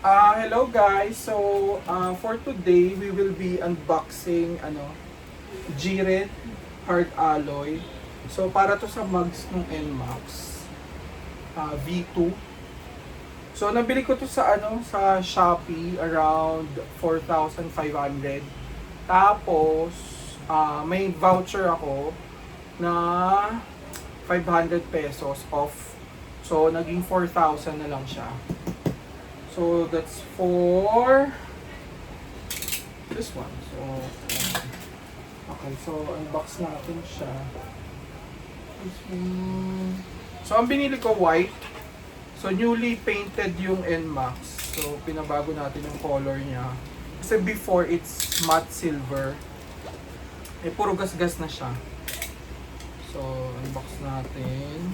Hello guys. So, for today, we will be unboxing Jiren Hard Alloy. So, para to sa mugs ng NMAX V2. So, nabili ko to sa Shopee around 4,500. Tapos, may voucher ako na 500 pesos off. So, naging 4,000 na lang siya. So that's for this one. So okay, so unbox natin siya. This one. So ang binili ko white. So newly painted yung NMAX. So pinabago natin yung color niya. Kasi before it's matte silver. Eh puro gas-gas na siya. So unbox natin.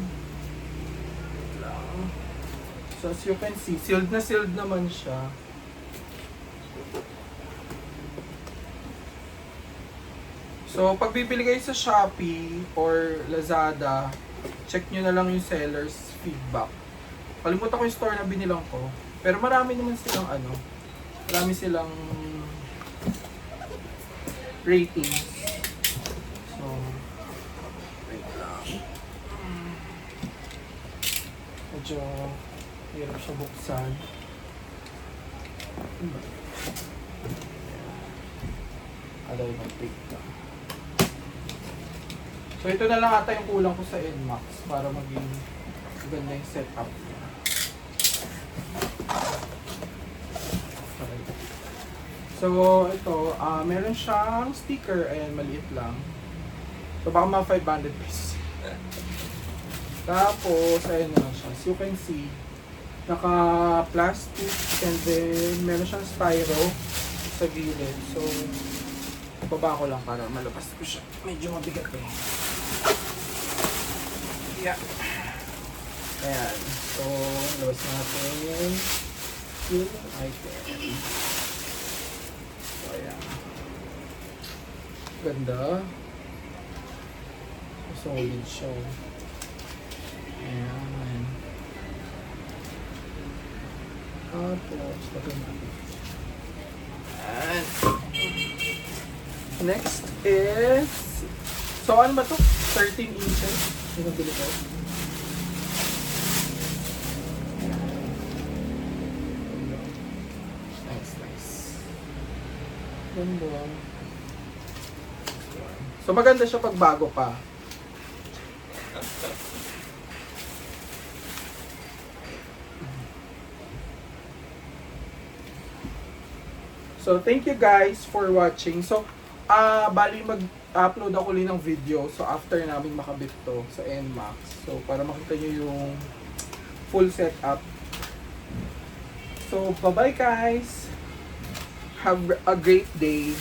So as you can see, sealed naman siya. So pag bibili kayo sa Shopee or Lazada, check nyo na lang yung seller's feedback. Kalimutan ko yung store na binilang ko. Pero marami naman silang marami silang ratings. So, wait lang. Medyo hirap siya buksan. Alay ng tape na. So ito na lang ata yung kulang ko sa NMAX para maging maganda yung setup niya. Okay. So ito, meron siyang sticker. Ayan, maliit lang. So baka mga 500 pesos. Tapos, ayan na lang siya. As you can see, naka-plastic and then meron siyang styro sa gilid. So, baba ko lang para malabas ko siya. Medyo mabigat eh. Yeah. Ayan. So, labas natin yung item. So, ayan. Ganda. Solid siya. Ayan. Tapos, lagyan natin. Ayan. Next is, so ano ba to? 13 inches. Yung nabili ko. Nice. Ganda. So maganda siya pag bago pa. So, thank you guys for watching. So, bali mag-upload ako ulit ng video. So, after namin makabit to sa NMAX. So, para makita nyo yung full setup. So, bye-bye guys. Have a great day.